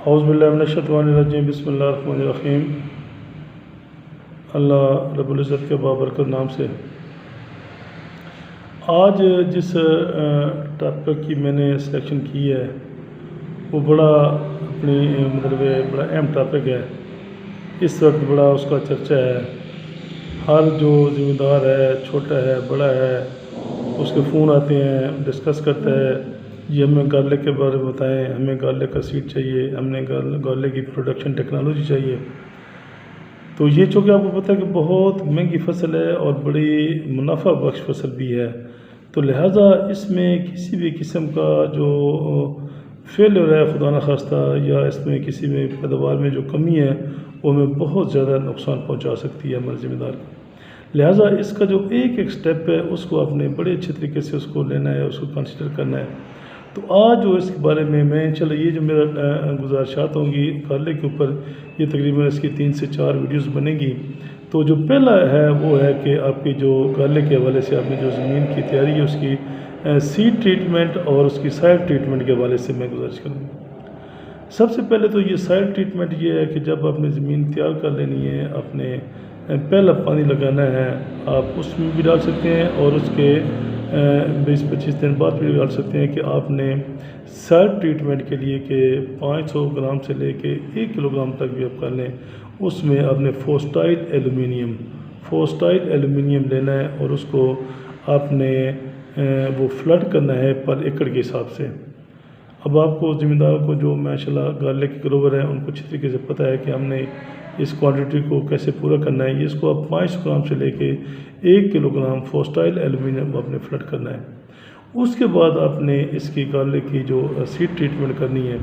औज़ुबिल्लाहि बिस्मिल्लाहिर्रहमानिर्रहीम। अल्लाह रब्बुल इज़्ज़त के बाबरकत नाम से आज जिस टॉपिक की मैंने सिलेक्शन की है वो बड़ा अपनी बड़ा अहम टॉपिक है। इस वक्त बड़ा उसका चर्चा है। हर जो ज़िम्मेदार है, छोटा है, बड़ा है, उसके फ़ोन आते हैं, डिस्कस करता है, ये हमें गार्लिक के बारे में बताएं, हमें गार्लिक का सीड चाहिए, हमने गार्लिक की प्रोडक्शन टेक्नोलॉजी चाहिए। तो ये चूँकि आपको पता है कि बहुत महंगी फसल है और बड़ी मुनाफा बख्श फसल भी है, तो लिहाजा इसमें किसी भी किस्म का जो फेलियर है खुदा न खास्ता, या इसमें किसी में पैदावार में जो कमी है वो हमें बहुत ज़्यादा नुकसान पहुंचा सकती है हमारे ज़िम्मेदार को। लिहाजा इसका जो एक एक स्टेप है उसको आपने बड़े अच्छे तरीके से उसको लेना है, उसको कंसिडर करना है। तो आज जो इसके बारे में मैं चलो ये जो मेरा गुजारिशात होंगी गार्लिक के ऊपर, ये तकरीबन इसकी 3 से 4 वीडियोस बनेंगी। तो जो पहला है वो है कि आपकी जो गार्लिक के हवाले से आपने जो ज़मीन की तैयारी है उसकी सीड ट्रीटमेंट और उसकी सॉइल ट्रीटमेंट के हवाले से मैं गुजारिश करूँगा। सबसे पहले तो ये सॉइल ट्रीटमेंट ये है कि जब आपने ज़मीन तैयार कर लेनी है, आपने पहला पानी लगाना है, आप उसमें भी डाल सकते हैं और उसके 20-25 दिन बाद भी डाल सकते हैं कि आपने सॉइल ट्रीटमेंट के लिए कि 500 ग्राम से लेके 1 किलोग्राम तक भी आप कर लें, उसमें आपने फोस्टाइल एलुमिनियम लेना है और उसको आपने वो फ्लड करना है पर एकड़ के हिसाब से। अब आपको ज़िम्मेदारों को जो माशाल्लाह गार्लिक के ग्रोवर हैं उनको अच्छी तरीके से पता है कि हमने इस क्वांटिटी को कैसे पूरा करना है। ये इसको आप 500 ग्राम से लेके 1 किलोग्राम फोस्टाइल एलुमिनियम आपने फ्लड करना है। उसके बाद आपने इसकी गार्लिक की जो सीड ट्रीटमेंट करनी है,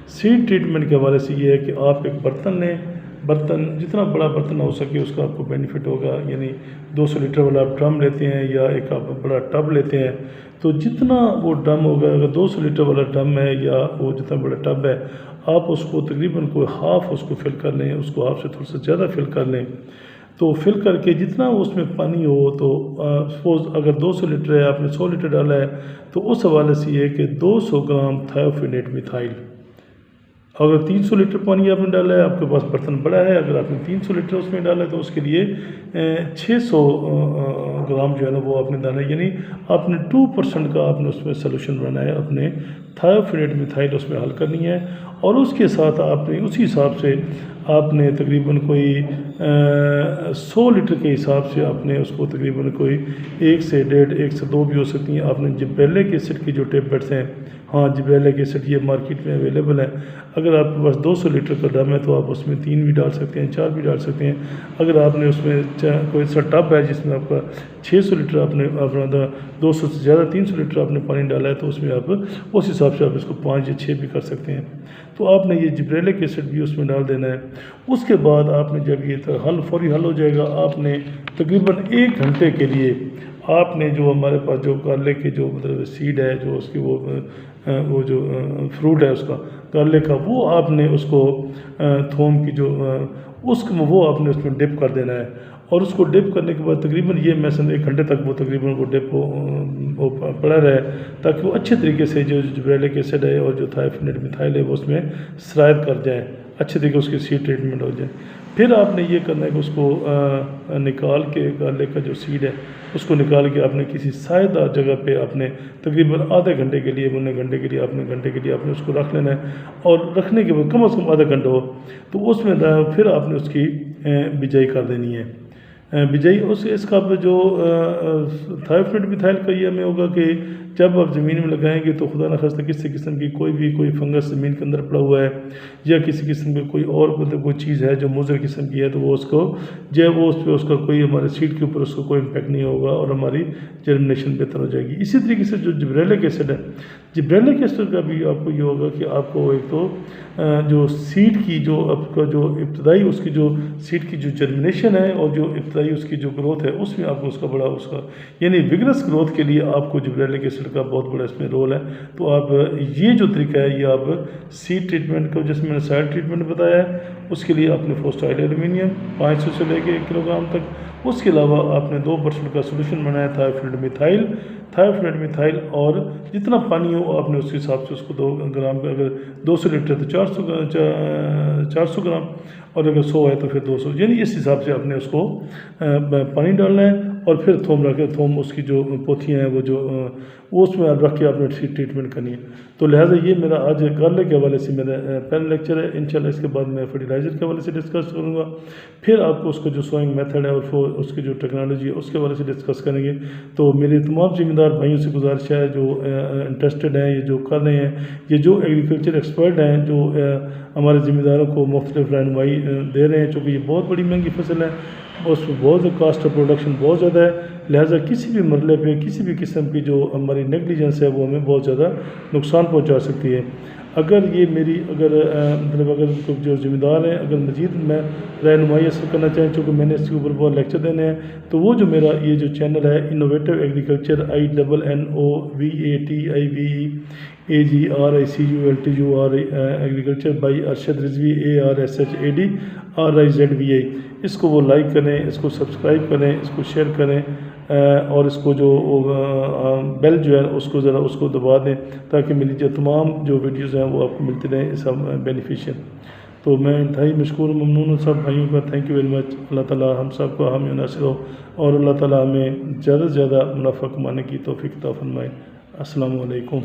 सीड ट्रीटमेंट के हवाले से ये है कि आप एक बर्तन लें, बर्तन जितना बड़ा बर्तन हो सके उसका आपको बेनिफिट होगा। यानी 200 लीटर वाला आप ड्रम लेते हैं या एक आप बड़ा टब लेते हैं, तो जितना वो ड्रम होगा, अगर 200 लीटर वाला ड्रम है या वो जितना बड़ा टब है, आप उसको तकरीबन कोई हाफ़ उसको फिल कर लें, उसको हाफ़ से थोड़ा सा ज़्यादा फिल कर लें। तो फिल करके जितना उसमें पानी हो, तो सपोज़ अगर 200 लीटर है, आपने 100 लीटर डाला है, तो उस हवाले से ये है कि 200 ग्राम थायोफिनेट मिथाइल। अगर 300 लीटर पानी आपने डाला है, आपके पास बर्तन बड़ा है, अगर आपने 300 लीटर उसमें डाला है तो उसके लिए 600 ग्राम जो है ना वो आपने डालना है। यानी आपने 2% का आपने उसमें सोल्यूशन बनाना है, अपने थायोफिनेट मिथाइल उसमें हल करनी है। और उसके साथ आपने उसी हिसाब से आपने तकरीबन कोई 100 लीटर के हिसाब से आपने उसको तकरीबन कोई 1 से 1.5, 1 से 2 भी हो सकती हैं। आपने जिब्रेलिक एसिड की जो टेबलेट्स हैं, हाँ जिब्रेलिक एसिड ये मार्केट में अवेलेबल है। अगर आपके पास 200 लीटर का ड्रम है तो आप उसमें 3 भी डाल सकते हैं, 4 भी डाल सकते हैं। अगर आपने उसमें कोई सा टब है जिसमें आपका 600 लीटर आपने अपना 200 से ज़्यादा 300 लीटर आपने पानी डाला है, तो उसमें आप उस हिसाब से आप इसको 5 या 6 भी कर सकते हैं। तो आपने ये जिब्रेलिक एसिड भी उसमें डाल देना है। उसके बाद आपने जब ये फौरी हल हो जाएगा, आपने तकरीबन 1 घंटे के लिए आपने जो हमारे पास जो गार्लिक के जो मतलब सीड है, जो उसकी वो जो फ्रूट है उसका गार्लिक का, वो आपने उसको थोम की जो उसको वो आपने उसमें डिप कर देना है। और उसको डिप करने के बाद तकरीबन ये मैं समझ 1 घंटे तक वो तकरीबन वो डिप वो पड़ा रहे, ताकि वो अच्छे तरीके से जो जिब्रेलिक एसिड है और जो थायोफिनेट मिथाइल है वो उसमें सरायत कर जाए, अच्छे तरीके उसकी सीड ट्रीटमेंट हो जाए। फिर आपने ये करना है कि उसको निकाल के गार्लिक का जो सीड है उसको निकाल के आपने किसी सायेदार जगह पे आपने तकरीबन आधे घंटे के लिए, घंटे के लिए आपने उसको रख लेना है। और रखने के बाद कम से कम आधा घंटा हो तो उसमें फिर आपने उसकी बिजाई कर देनी है। बिजाई उस इसका जो थायोफिनेट मिथाइल का ये हमें होगा कि जब आप ज़मीन में लगाएंगे तो खुदा न खास्ता किसी किस्म की कोई फंगस ज़मीन के अंदर पड़ा हुआ है या किसी किस्म की कोई और मतलब कोई चीज़ है जो मुज़र किस्म की है, तो वो उसको जो वो उस पर उसका कोई हमारे सीड के ऊपर उसको कोई इम्पैक्ट नहीं होगा और हमारी जर्मिनेशन बेहतर हो जाएगी। इसी तरीके से जो जिब्रेलिक एसिड है, जिब्रेलिक एसिड का भी आपको ये होगा कि आपको एक तो जो सीड की जो आपका जो इब्तदाई उसकी जो सीड की जो जर्मिनेशन है और जो इब्तदाई उसकी जो ग्रोथ है उसमें आपको उसका बड़ा उसका यानी विगरस ग्रोथ के लिए आपको जिब्रेलिक एसिड का बहुत बड़ा इसमें रोल है। तो आप ये जो तरीका है ये आप सीड ट्रीटमेंट को, जिसमें मैंने साइड ट्रीटमेंट बताया है, उसके लिए आपने फोस्टाइल एल्यूमिनियम 500 से लेके 1 किलोग्राम तक, उसके अलावा आपने 2% का सोल्यूशन बनाया थायोफ्लुइड मिथाइल, और जितना पानी हो आपने उस हिसाब से उसको 2 ग्राम, अगर 200 लीटर तो 400 ग्राम, और अगर 100 है तो फिर 200, यानी इस हिसाब से आपने उसको पानी डालना है। और फिर थोम रख के, थोम उसकी जो पोथियाँ हैं वो उसमें रख के आपने ट्रीटमेंट करनी है। तो लिहाजा ये मेरा आज गार्लिक के हवाले से मेरा पहला लेक्चर है। इंशाल्लाह इसके बाद मैं फर्टिलाइज़र के हवाले से डिस्कस करूँगा, फिर आपको उसका जो सोइंग मेथड है और उसकी जो टेक्नोलॉजी है उसके हवाले से डिस्कस करेंगे। तो मेरे तमाम ज़िम्मेदार भाइयों से गुजारिश है जो इंटरेस्टेड हैं, ये जो कर रहे हैं, ये जो एग्रीकल्चर एक्सपर्ट हैं, जो हमारे ज़िम्मेदारों को मुख्तलिफ रहनुमाई दे रहे हैं, चूँकि ये बहुत बड़ी महंगी फसल है, उसमें बहुत कॉस्ट ऑफ प्रोडक्शन बहुत ज़्यादा है, लिहाजा किसी भी मरले पे किसी भी किस्म की जो हमारी नेगलिजेंस है वो हमें बहुत ज़्यादा नुकसान पहुंचा सकती है। अगर ये मेरी मतलब अगर जो ज़िम्मेदार हैं अगर मज़ीद मैं रहनुमाई हासिल करना चाहें, चूँकि मैंने इसके ऊपर बहुत लेक्चर देने हैं, तो वो जो मेरा ये जो चैनल है innovative agriculture INNOVATIVEAGRICULTURI agriculture by Arshad Rizvi ARSHADRIZVI, इसको वो लाइक करें, इसको सब्सक्राइब करें, इसको शेयर करें, और इसको जो बेल जो है उसको ज़रा उसको दबा दें, ताकि मेरी जो तमाम जो वीडियोज़ हैं वो आपको मिलती रहें सब बेनिफिशियल। तो मैं इंतहाई मशकूर ममनून हूँ सब भाइयों का, थैंक यू वेरी मच। अल्लाह ताला हम सब को हामी नासिर हो, और अल्लाह ताला हमें ज़्यादा से ज़्यादा मुनाफ़ा कमाने की तौफ़ीक अता फ़रमाए। अस्सलामु अलैकुम।